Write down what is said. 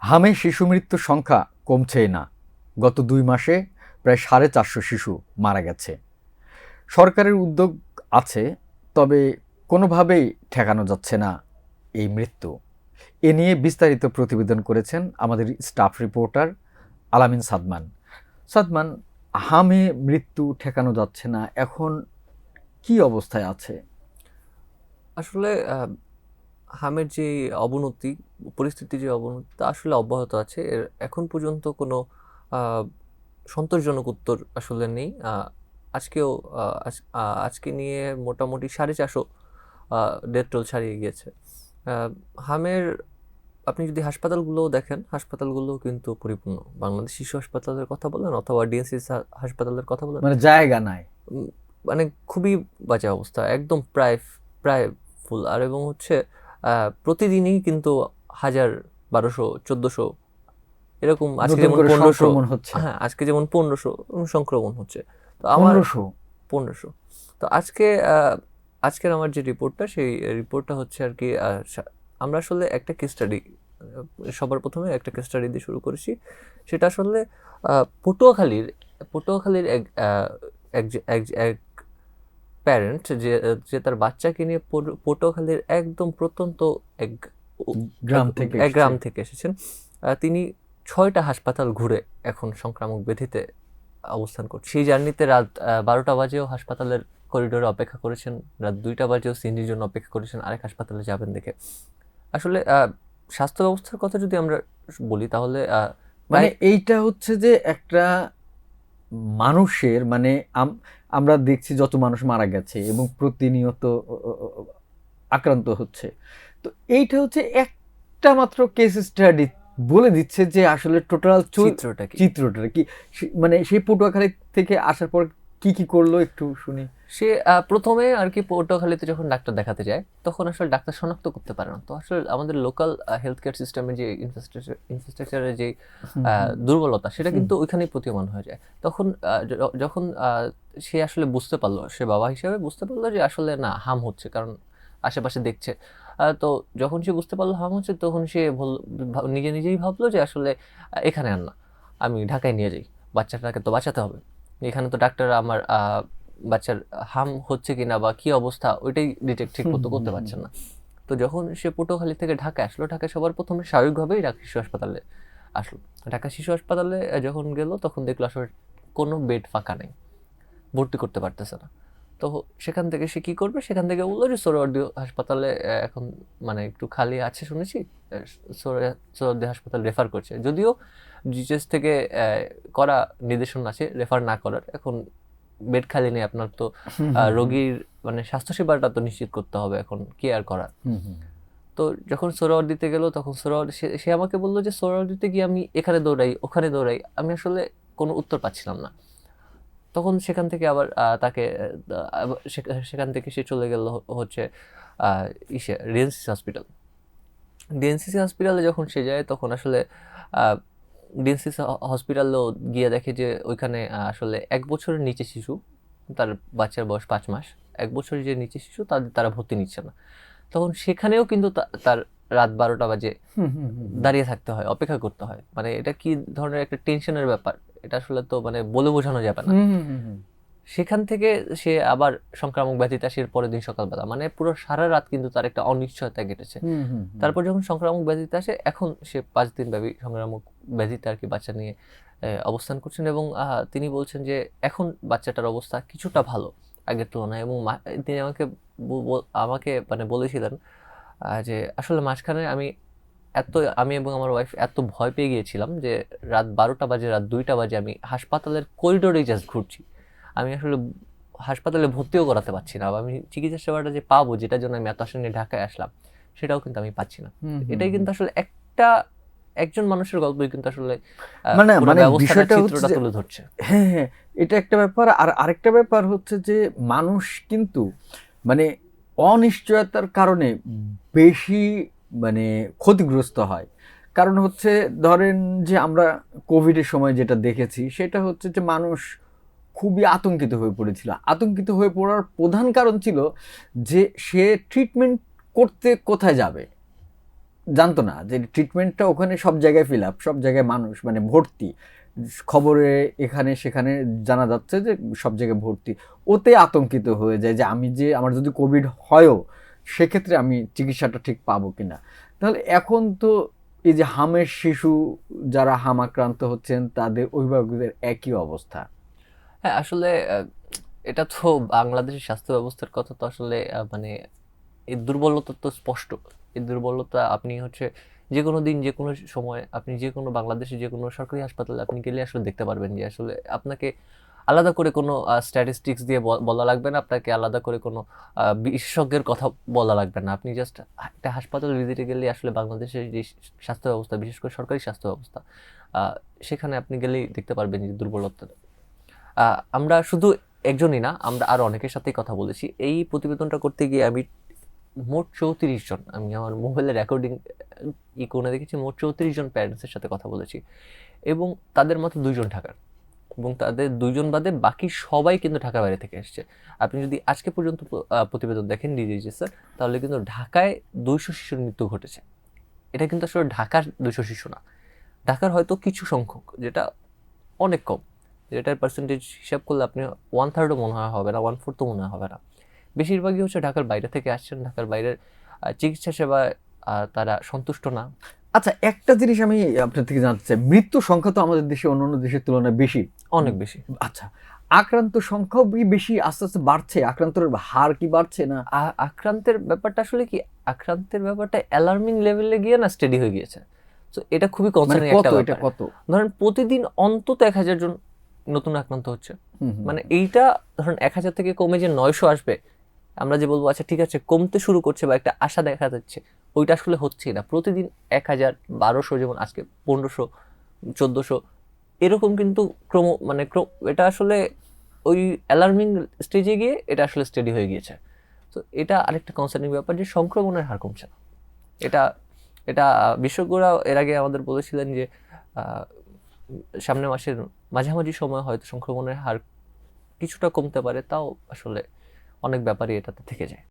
হামে শিশু মৃত্যুর সংখ্যা কমছেই না। গত ২ মাসে প্রায় ৪৫০ শিশু মারা গেছে। সরকারের উদ্যোগ আছে, তবে কোনোভাবেই ঠেকানো যাচ্ছে না এই মৃত্যু। এ নিয়ে বিস্তারিত প্রতিবেদন করেছেন আমাদের স্টাফ রিপোর্টার আলামিন সাদমান। সাদমান, হামে মৃত্যু ঠেকানো যাচ্ছে না, এখন কি অবস্থায় আছে? আসলে হামের যে অবনতি, পরিস্থিতির যে অবনতি তা আসলে অব্যাহত আছে। এখন পর্যন্ত কোনো আহ, সন্তোষজনক উত্তর আসলে নেই। আজকেও আজকে নিয়ে মোটামুটি 450 ডেথ টোল ছাড়িয়ে গিয়েছে। হামের আপনি যদি হাসপাতালগুলোও দেখেন, হাসপাতালগুলোও কিন্তু পরিপূর্ণ। বাংলাদেশ শিশু হাসপাতালের কথা বলেন অথবা ডিএনসি হাসপাতালের কথা বলেন, মানে জায়গা নাই। উম, মানে খুবই বাজে অবস্থা, একদম প্রায় প্রায় ফুল। আর এবং হচ্ছে প্রতিদিনই কিন্তু 1000, 1200, 1400 এরকম, আজকে নতুন যেমন করে 1500। সংক্রমণ হচ্ছে। হ্যাঁ, আজকে যেমন 1500 সংক্রমণ হচ্ছে। তো আমার ১৫০০। 1500। তো আজকের আমার যে রিপোর্টটা, সেই রিপোর্টটা হচ্ছে আর কি, আমরা আসলে একটা কেস স্টাডি, সবার প্রথমে একটা কেস স্টাডি দিয়ে শুরু করেছি। সেটা আসলে পটুয়াখালীর পটুয়াখালীর এক প্যারেন্ট যে যে তার বাচ্চাকে নিয়ে পটুয়াখালীর একদম প্রত্যন্ত এক গ্রাম থেকে এক এসছে। গ্রাম থেকে এসেছেন। তিনি 6টা হাসপাতাল ঘুরে এখন সংক্রামক ব্যাধিতে অবস্থান করছে। সেই জার্নিতে রাত 12টা বাজেও হাসপাতালের করিডোরে অপেক্ষা করেছেন, রাত 2টা বাজেও সিএনজির জন্য অপেক্ষা করেছেন আরেক হাসপাতালে যাবেন দেখে। আসলে স্বাস্থ্য ব্যবস্থার কথা যদি আমরা বলি, তাহলে মানে এইটা হচ্ছে যে একটা মানুষের মানে আমরা দেখছি যত মানুষ মারা গেছে এবং প্রতিনিয়ত আক্রান্ত হচ্ছে। তো এইটা হচ্ছে একটা মাত্র কেস স্টাডি বলে দিচ্ছে যে আসলে টোটাল চিত্রটা কি, চিত্রটা কি। মানে সেই পটুয়াখালী থেকে আসার পর কি কি করলো একটু শুনি। সে প্রথমে আর কি পটুয়াখালীতে যখন ডাক্তার দেখাতে যায়, তখন আসলে ডাক্তার শনাক্ত করতে পারে না। তো আসলে আমাদের লোকাল হেলথ কেয়ার সিস্টেমের যে ইনফ্রাস্ট্রাকচারের যে হুম হুম দুর্বলতা, সেটা হুম কিন্তু ওইখানেই প্রতীয়মান হয়ে যায়। তখন যখন সে আসলে বুঝতে পারলো, সে বাবা হিসেবে বুঝতে পারলো যে আসলে না, হাম হচ্ছে, কারণ আশেপাশে দেখছে। তো যখন সে বুঝতে পারলো হাম হচ্ছে, তখন সে নিজে নিজেই ভাবলো যে আসলে এখানে আর না, আমি ঢাকায় নিয়ে যাই, বাচ্চাটাকে তো বাঁচাতে হবে। এখানে তো ডাক্তার আমার বাচ্চার হার্ম হচ্ছে কিনা বা কি অবস্থা, ওইটাই ডিটেক্ট ঠিক হুম মতো হুম করতে হুম পারছেন না। তো যখন সে পটুয়াখালী থেকে ঢাকায় আসলো, ঢাকায় সবার প্রথমে স্বাভাবিকভাবেই ঢাকা শিশু হাসপাতালে আসলো। ঢাকা শিশু হাসপাতালে যখন গেল, তখন দেখলো আসলে কোনো বেড ফাঁকা নেই, ভর্তি করতে পারতেছে না। তো সেখান থেকে সে কি করবে, সেখান থেকে বললো যে সোহরাওয়ার্দী হাসপাতালে এখন মানে একটু খালি আছে শুনেছি, সোহরাওয়ার্দী হাসপাতাল রেফার করছে। যদিও জিএস থেকে করা নির্দেশনা আছে রেফার না করার। এখন বেড খালি নেই আপনার, তো হুম হুম হুম রোগীর মানে স্বাস্থ্যসেবাটা তো নিশ্চিত করতে হবে, এখন কি আর করার। হুম হুম তো যখন সোহরাওয়ার্দীতে গেল, তখন সে আমাকে বললো যে সোহরাওয়ার্দীতে গিয়ে আমি এখানে দৌড়াই, ওখানে দৌড়াই, আমি আসলে কোনো উত্তর পাচ্ছিলাম না। তখন সেখান থেকে আবার তাকে সেখান থেকে সে চলে গেল হচ্ছে ডিএনসিসি হসপিটাল। ডিএনসিসি হসপিটালে যখন সে যায়, তখন আসলে ডিএনসিসি হসপিটালেও গিয়ে দেখে যে ওইখানে আসলে 1 বছরের নিচে শিশু, তার বাচ্চার বয়স 5 মাস, 1 বছরের যে নিচে শিশু তারা ভর্তি নিচ্ছে না। তখন সেখানেও কিন্তু তার রাত 12টা বাজে হুম হুম হুম হুম দাঁড়িয়ে থাকতে হয়, অপেক্ষা করতে হয়। মানে এটা কি ধরনের একটা টেনশনের ব্যাপার, এটা আসলে তো মানে বলে বোঝানো যাবে না। হুম হুম হুম হুম সেখান থেকে সে আবার সংক্রামক ব্যাধিতে আসে পরের দিন সকালবেলা, মানে পুরো সারা রাত কিন্তু তার একটা অনিশ্চয়তা কেটেছে। হুম হুম হুম তারপর যখন সংক্রামক ব্যাধিতে আসে, এখন সে 5 দিন ব্যাপী সংক্রামক ব্যাধিতে আর কি বাচ্চা নিয়ে অবস্থান করছেন। এবং তিনি বলছেন যে এখন বাচ্চাটার অবস্থা কিছুটা ভালো আগের তুলনায়। এবং তিনি আমাকে মানে বলেছিলেন যে আসলে মাঝখানে আমি এবং আমার ওয়াইফ এত ভয় পেয়ে গিয়েছিলাম যে রাত 12টা বাজে, রাত 2টা বাজে আমি হাসপাতালের করিডোরেই জাস্ট ঘুরছি। আমি আসলে হাসপাতালে ভর্তিও করাতে পারছি না, বা আমি চিকিৎসা সেবাটা যে পাবো, যেটার জন্য আমি এত আশা নিয়ে ঢাকায় আসলাম, সেটাও কিন্তু আমি পাচ্ছি না। হুম হুম এটাই হুম। কিন্তু আসলে একজন মানুষের গল্পই কিন্তু আসলে মানে পুরো মানে ব্যবস্থাটার বিষয়টা হচ্ছে চিত্রটা যে তুলে ধরছে। হ্যাঁ হ্যাঁ, এটা একটা ব্যাপার। আর আরেকটা ব্যাপার হচ্ছে যে মানুষ কিন্তু মানে অনিশ্চয়তার কারণে বেশি মানে ক্ষতিগ্রস্ত হয়। কারণ হচ্ছে ধরেন যে আমরা কোভিডের সময় যেটা দেখেছি সেটা হচ্ছে যে মানুষ খুবই আতঙ্কিত হয়ে পড়েছিল। আতঙ্কিত হয়ে পড়ার প্রধান কারণ ছিল যে সে ট্রিটমেন্ট করতে কোথায় যাবে। জানতো না যে ট্রিটমেন্টটা ওখানে সব জায়গায় ফিল আপ, সব জায়গায় মানুষ মানে ভর্তি, খবরে এখানে সেখানে জানা যাচ্ছে যে সব জায়গায় ভর্তি। ওতে আতঙ্কিত হয়ে যায় যে আমি যে আমার যদি কোভিড হয়ও সেক্ষেত্রে আমি চিকিৎসাটা ঠিক পাবো কিনা। তাহলে এখন তো এই যে হামের শিশু যারা হাম আক্রান্ত হচ্ছেন তাদের অভিভাবকদের একই অবস্থা। হ্যাঁ, আসলে এটা তো বাংলাদেশের স্বাস্থ্য ব্যবস্থার কথা তো আসলে মানে এই দুর্বলতা তো স্পষ্ট। এই দুর্বলতা আপনি হচ্ছে যে কোনো দিন যে কোনো সময় আপনি যে কোনো বাংলাদেশে যে কোনো সরকারি হাসপাতালে আপনি গেলে আসলে দেখতে পারবেন যে আসলে আপনাকে আলাদা করে কোনো স্ট্যাটিস্টিক্স দিয়ে বলা লাগবে না, আপনাকে আলাদা করে কোনো বিশেষজ্ঞের কথা বলা লাগবে না। আপনি জাস্ট একটা হাসপাতাল ভিজিটে গেলে আসলে বাংলাদেশের যে স্বাস্থ্য ব্যবস্থা, বিশেষ করে সরকারি স্বাস্থ্য ব্যবস্থা, সেখানে আপনি গেলেই দেখতে পারবেন যে দুর্বলতা। আমরা শুধু একজনই না, আমরা আরো অনেকের সাথেই কথা বলেছি। এই প্রতিবেদনটা করতে গিয়ে আমি মোট 34 জন, আমি আমার মোবাইলে রেকর্ডিং করে দেখেছি, মোট 34 জন প্যারেন্টসের সাথে কথা বলেছি এবং তাদের মধ্যে 2 জন ঢাকার, এবং তাদের 2 জন বাদে বাকি সবাই কিন্তু ঢাকার বাইরে থেকে এসছে। আপনি যদি আজকে পর্যন্ত প্রতিবেদন দেখেন ডিজিএসের, তাহলে কিন্তু ঢাকায় 200 শিশুর মৃত্যু ঘটেছে। এটা কিন্তু আসলে ঢাকার 200 শিশু না, ঢাকার হয়তো কিছু সংখ্যক, যেটা অনেক কম, যেটার পার্সেন্টেজ হিসাব করলে আপনি 1/3ও মনে হয় হবে না, 1/4ও মনে হয় হবে না। বেশিরভাগই হচ্ছে ঢাকার বাইরে থেকে আসছেন, ঢাকার বাইরের চিকিৎসা সেবায় তারা সন্তুষ্ট না। আচ্ছা, একটা জিনিস আমি আপনার থেকে জানতে চাই, মৃত্যু সংখ্যা তো আমাদের দেশে অন্যান্য দেশের তুলনায় বেশি, অনেক বেশি। আচ্ছা, আক্রান্ত সংখ্যাও বেশি আস্তে আস্তে বাড়ছে, আক্রান্তের হার কি বাড়ছে না? আক্রান্তের ব্যাপারটা আসলে কি, আক্রান্তের ব্যাপারটা অ্যালার্মিং লেভেলে গিয়ে না স্টেডি হয়ে গিয়েছে। তো এটা খুবই মানে কনসার্নিং কত, একটা এটা ব্যাপার। কত? ধরেন প্রতিদিন অন্তত 1000 জন নতুন আক্রান্ত হচ্ছে। মানে এইটা ধরেন 1000 থেকে কমে যে 900 আসবে, আমরা যে বলবো আচ্ছা ঠিক আছে কমতে শুরু করছে বা একটা আশা দেখা যাচ্ছে, ওইটা আসলে হচ্ছেই না। প্রতিদিন 1000, 1200, যেমন আজকে 1500, 1400, এরকম কিন্তু এটা আসলে ওই অ্যালার্মিং স্টেজে গিয়ে এটা আসলে স্টেডি হয়ে গিয়েছে। তো এটা আরেকটা কনসার্নিং ব্যাপার যে সংক্রমণের হার কমছে না। এটা এটা বিশেষজ্ঞরা এর আগে আমাদের বলেছিলেন যে আহ, সামনের মাসের মাঝামাঝি সময় হয়তো সংক্রমণের হার কিছুটা কমতে পারে, তাও আসলে অনেক ব্যাপারই এটাতে থেকে যায়।